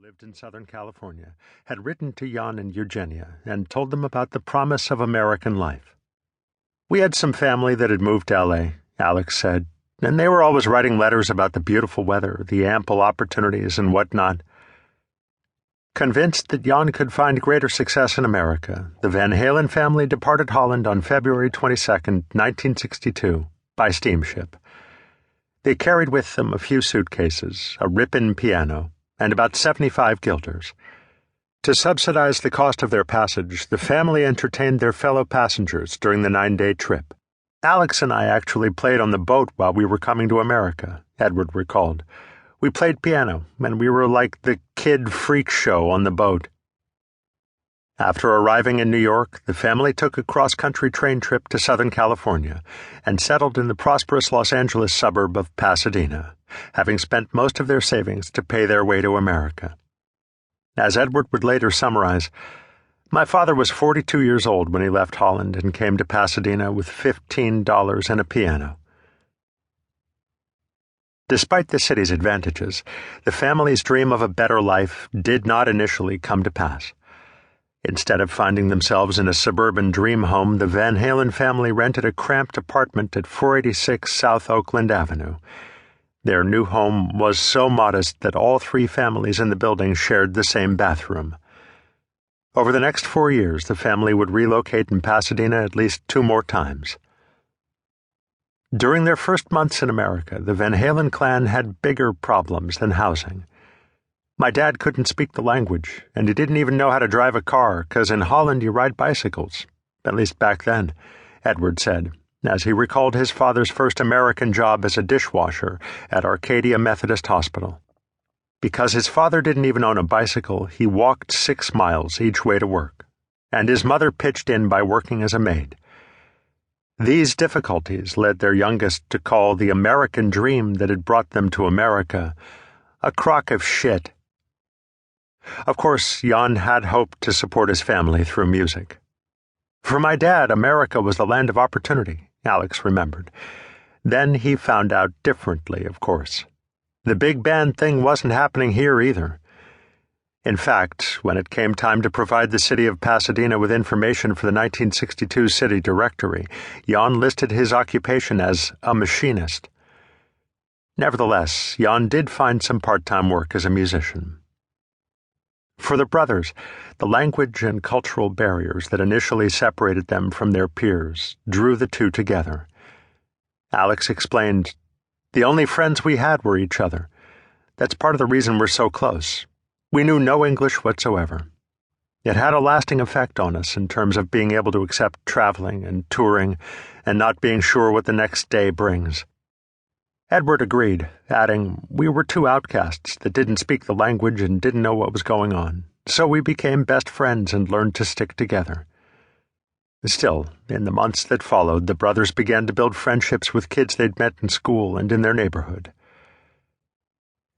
lived in Southern California, had written to Jan and Eugenia and told them about the promise of American life. We had some family that had moved to L.A., Alex said, and they were always writing letters about the beautiful weather, the ample opportunities, and whatnot. Convinced that Jan could find greater success in America, the Van Halen family departed Holland on February 22, 1962, by steamship. They carried with them a few suitcases, a Rippin piano, and about 75 guilders. To subsidize the cost of their passage, the family entertained their fellow passengers during the 9-day trip. Alex and I actually played on the boat while we were coming to America, Edward recalled. We played piano, and we were like the kid freak show on the boat. After arriving in New York, the family took a cross-country train trip to Southern California and settled in the prosperous Los Angeles suburb of Pasadena, having spent most of their savings to pay their way to America. As Edward would later summarize, "My father was 42 years old when he left Holland and came to Pasadena with $15 and a piano." Despite the city's advantages, the family's dream of a better life did not initially come to pass. Instead of finding themselves in a suburban dream home, the Van Halen family rented a cramped apartment at 486 South Oakland Avenue. Their new home was so modest that all three families in the building shared the same bathroom. Over the next 4 years, the family would relocate in Pasadena at least 2 more times. During their first months in America, the Van Halen clan had bigger problems than housing. My dad couldn't speak the language, and he didn't even know how to drive a car, 'cause in Holland you ride bicycles, at least back then, Edward said, as he recalled his father's first American job as a dishwasher at Arcadia Methodist Hospital. Because his father didn't even own a bicycle, he walked 6 miles each way to work, and his mother pitched in by working as a maid. These difficulties led their youngest to call the American dream that had brought them to America a crock of shit. Of course, Jan had hoped to support his family through music. For my dad, America was the land of opportunity, Alex remembered. Then he found out differently, of course. The big band thing wasn't happening here either. In fact, when it came time to provide the city of Pasadena with information for the 1962 city directory, Jan listed his occupation as a machinist. Nevertheless, Jan did find some part-time work as a musician. For the brothers, the language and cultural barriers that initially separated them from their peers drew the two together. Alex explained, "The only friends we had were each other. That's part of the reason we're so close. We knew no English whatsoever. It had a lasting effect on us in terms of being able to accept traveling and touring and not being sure what the next day brings." Edward agreed, adding, "We were 2 outcasts that didn't speak the language and didn't know what was going on, so we became best friends and learned to stick together." Still, in the months that followed, the brothers began to build friendships with kids they'd met in school and in their neighborhood.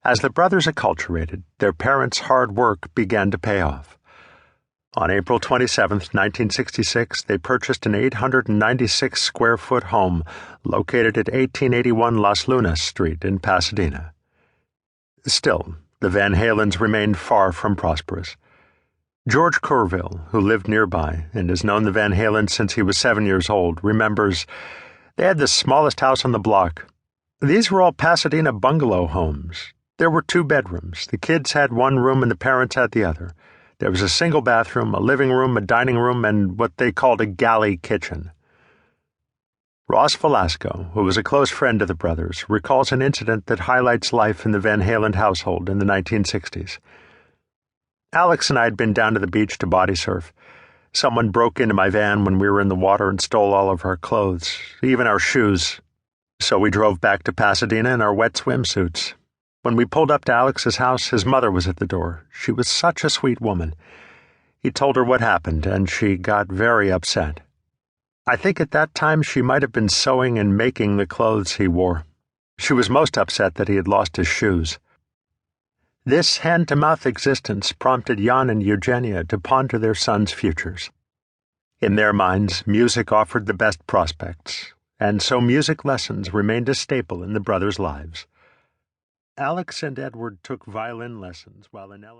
As the brothers acculturated, their parents' hard work began to pay off. On April 27, 1966, they purchased an 896-square-foot home located at 1881 Las Lunas Street in Pasadena. Still, the Van Halens remained far from prosperous. George Curville, who lived nearby and has known the Van Halens since he was 7 years old, remembers, "They had the smallest house on the block. These were all Pasadena bungalow homes. There were 2 bedrooms. The kids had one room and the parents had the other. There was a single bathroom, a living room, a dining room, and what they called a galley kitchen." Ross Velasco, who was a close friend of the brothers, recalls an incident that highlights life in the Van Halen household in the 1960s. "Alex and I had been down to the beach to body surf. Someone broke into my van when we were in the water and stole all of our clothes, even our shoes. So we drove back to Pasadena in our wet swimsuits. When we pulled up to Alex's house, his mother was at the door. She was such a sweet woman. He told her what happened, and she got very upset. I think at that time she might have been sewing and making the clothes he wore. She was most upset that he had lost his shoes." This hand-to-mouth existence prompted Jan and Eugenia to ponder their sons' futures. In their minds, music offered the best prospects, and so music lessons remained a staple in the brothers' lives. Alex and Edward took violin lessons while in elementary